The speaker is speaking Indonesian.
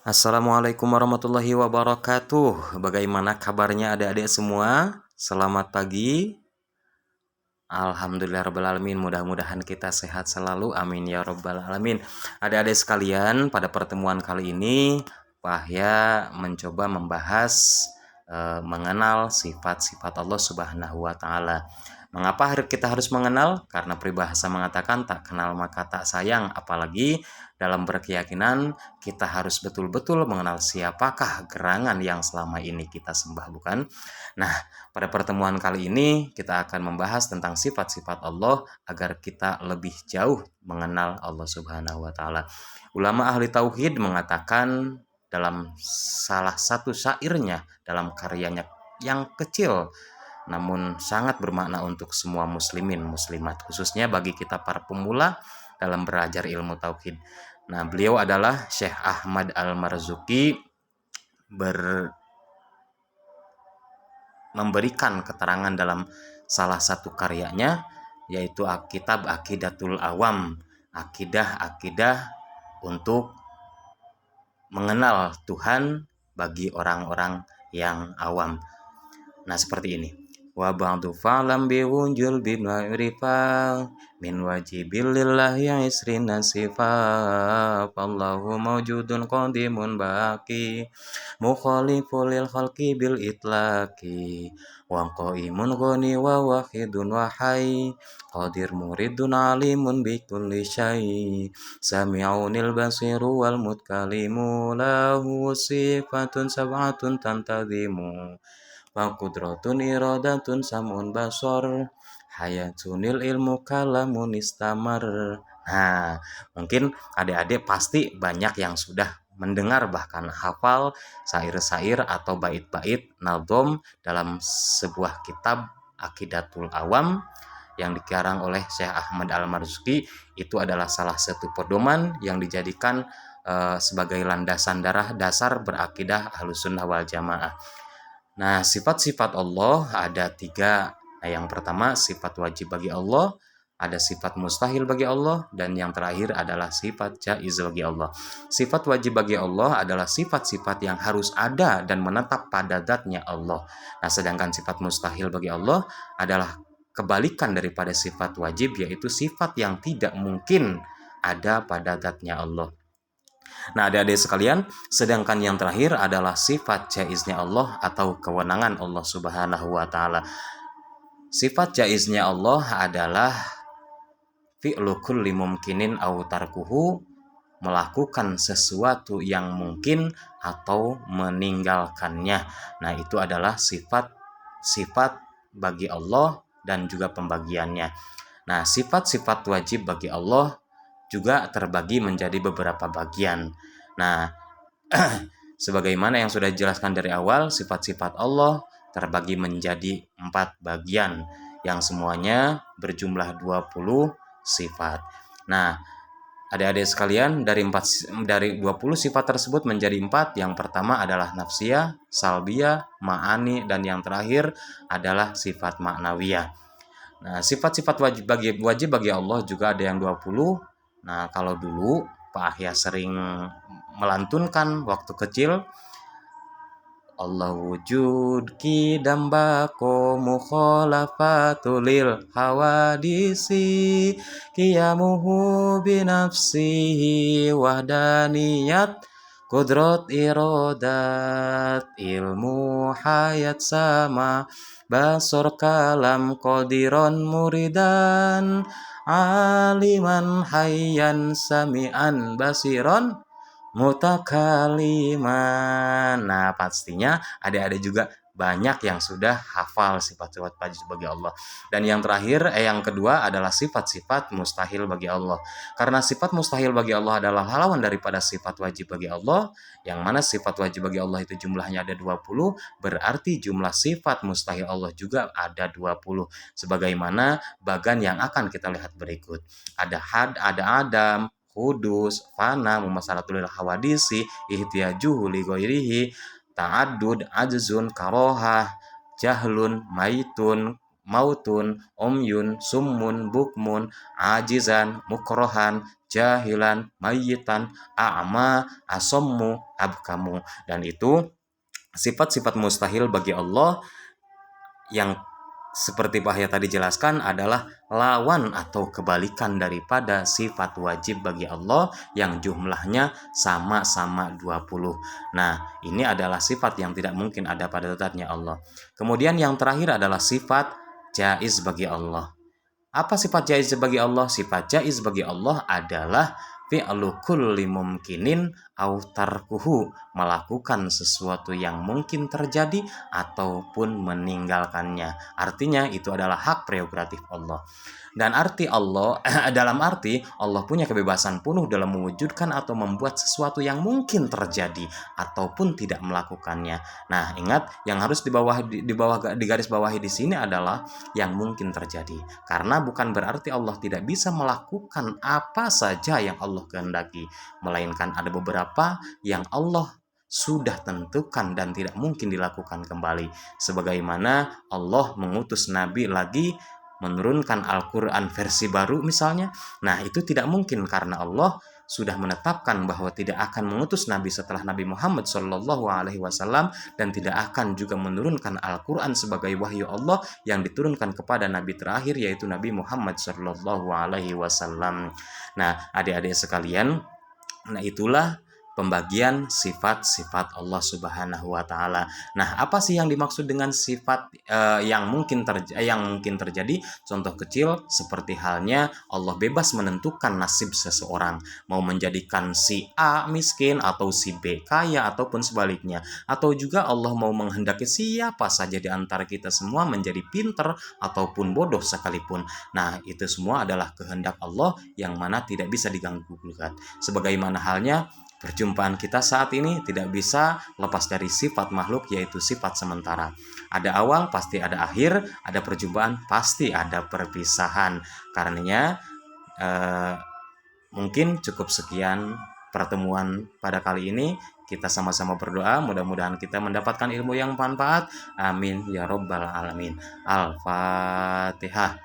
Assalamualaikum warahmatullahi wabarakatuh. Bagaimana kabarnya adik-adik semua? Selamat pagi. Alhamdulillahirrabbilalamin. Mudah-mudahan kita sehat selalu. Amin ya rabbal alamin. Adik-adik sekalian, pada pertemuan kali ini Wahya mencoba membahas mengenal sifat-sifat Allah Subhanahu wa taala. Mengapa kita harus mengenal? Karena peribahasa mengatakan tak kenal maka tak sayang, apalagi dalam berkeyakinan kita harus betul-betul mengenal siapakah gerangan yang selama ini kita sembah, bukan? Nah, pada pertemuan kali ini kita akan membahas tentang sifat-sifat Allah agar kita lebih jauh mengenal Allah Subhanahu wa taala. Ulama ahli tauhid mengatakan dalam salah satu syairnya dalam karyanya yang kecil namun sangat bermakna untuk semua muslimin muslimat, khususnya bagi kita para pemula dalam belajar ilmu tauhid. Nah, beliau adalah Syekh Ahmad Al-Marzuki memberikan keterangan dalam salah satu karyanya, yaitu kitab Aqidatul Awam, akidah untuk mengenal Tuhan bagi orang-orang yang awam. Nah, seperti ini. Wa ba'du fa'lam biwunjul bima'rifah min wajibil lillahi isrina sifat. Allahu mawjudun qadimun baqi mukhaliful lil khalqi bil itlaqi wa qaimun ghani wa wahidun wa hayy qadir muridun alimun bi kulli syai sami'unil basiru wal mutkalimu lahu sifatun sab'atun tantazimu wa qudratun iradatun samun basor hayatunil ilmu kalamun istamar. Nah, mungkin adik-adik pasti banyak yang sudah mendengar bahkan hafal syair-syair atau bait-bait nazom dalam sebuah kitab Aqidatul Awam yang dikarang oleh Syekh Ahmad Al-Marzuki. Itu adalah salah satu pedoman yang dijadikan sebagai landasan dasar berakidah Ahlussunnah wal Jamaah. Nah, sifat-sifat Allah ada 3. Nah, yang pertama sifat wajib bagi Allah, ada sifat mustahil bagi Allah, dan yang terakhir adalah sifat jaiz bagi Allah. Sifat wajib bagi Allah adalah sifat-sifat yang harus ada dan menetap pada zatnya Allah. Nah, sedangkan sifat mustahil bagi Allah adalah kebalikan daripada sifat wajib, yaitu sifat yang tidak mungkin ada pada zatnya Allah. Nah, adik-adik sekalian, sedangkan yang terakhir adalah sifat jaiznya Allah atau kewenangan Allah Subhanahu wa taala. Sifat jaiznya Allah adalah fi'lu kulli mumkinin aw tarkuhu, melakukan sesuatu yang mungkin atau meninggalkannya. Nah, itu adalah sifat bagi Allah dan juga pembagiannya. Nah, sifat-sifat wajib bagi Allah juga terbagi menjadi beberapa bagian. Nah, sebagaimana yang sudah dijelaskan dari awal, sifat-sifat Allah terbagi menjadi 4 bagian yang semuanya berjumlah 20 sifat. Nah, adik-adik sekalian, dari 20 sifat tersebut menjadi 4. Yang pertama adalah nafsiyah, salbiyah, ma'ani, dan yang terakhir adalah sifat maknawiyah. Nah, sifat-sifat wajib bagi Allah juga ada yang 20. Nah, kalau dulu Pak Ahya sering melantunkan waktu kecil, Allah wujud kidam bako mukhalafatulil hawadisi qiyamuhu binafsihi wahdaniyat kudrat irodat ilmu hayat sama basor kalam qadiron muridan aliman hayyan sami'an basiron mutakaliman. Nah, pastinya adik-adik juga banyak yang sudah hafal sifat-sifat wajib bagi Allah. Dan yang terakhir, yang kedua adalah sifat-sifat mustahil bagi Allah. Karena sifat mustahil bagi Allah adalah lawan daripada sifat wajib bagi Allah, yang mana sifat wajib bagi Allah itu jumlahnya ada 20, berarti jumlah sifat mustahil Allah juga ada 20. Sebagaimana bagan yang akan kita lihat berikut. Ada Adam, Kudus, fana, mumasalatul hawadisi, ihtiyajuhu li ghairihi, ta'addud, ajzun, karohah, jahlun, maitun, mautun, umyun, summun, bukmun, ajizan, mukrohan, jahilan, mayyitan, a'ma, asommu, abkamu. Dan itu sifat-sifat mustahil bagi Allah yang seperti Bahya tadi jelaskan adalah lawan atau kebalikan daripada sifat wajib bagi Allah yang jumlahnya sama-sama 20. Nah, ini adalah sifat yang tidak mungkin ada pada zatnya Allah. Kemudian yang terakhir adalah sifat jaiz bagi Allah. Apa sifat jaiz bagi Allah? Sifat jaiz bagi Allah adalah fi'lu kulli mumkinin au tarkuhu, melakukan sesuatu yang mungkin terjadi ataupun meninggalkannya. Artinya itu adalah hak prerogatif Allah. Dan arti Allah dalam arti Allah punya kebebasan penuh dalam mewujudkan atau membuat sesuatu yang mungkin terjadi ataupun tidak melakukannya. Nah, ingat yang harus di garis bawahi di sini adalah yang mungkin terjadi. Karena bukan berarti Allah tidak bisa melakukan apa saja yang Allah kehendaki, melainkan ada beberapa yang Allah sudah tentukan dan tidak mungkin dilakukan kembali. Sebagaimana Allah mengutus Nabi lagi menurunkan Al-Quran versi baru misalnya. Nah, itu tidak mungkin karena Allah sudah menetapkan bahwa tidak akan mengutus Nabi setelah Nabi Muhammad SAW dan tidak akan juga menurunkan Al-Quran sebagai wahyu Allah yang diturunkan kepada Nabi terakhir yaitu Nabi Muhammad SAW. Nah, adik-adik sekalian, nah itulah pembagian sifat-sifat Allah Subhanahu wa taala. Nah, apa sih yang dimaksud dengan sifat yang mungkin terjadi? Contoh kecil seperti halnya Allah bebas menentukan nasib seseorang, mau menjadikan si A miskin atau si B kaya ataupun sebaliknya. Atau juga Allah mau menghendaki siapa saja di antara kita semua menjadi pintar ataupun bodoh sekalipun. Nah, itu semua adalah kehendak Allah yang mana tidak bisa diganggu-gugat. Sebagaimana halnya perjumpaan kita saat ini tidak bisa lepas dari sifat makhluk yaitu sifat sementara. Ada awal pasti ada akhir, ada perjumpaan pasti ada perpisahan. Karenanya mungkin cukup sekian pertemuan pada kali ini. Kita sama-sama berdoa mudah-mudahan kita mendapatkan ilmu yang bermanfaat. Amin ya robbal alamin. Al-Fatihah.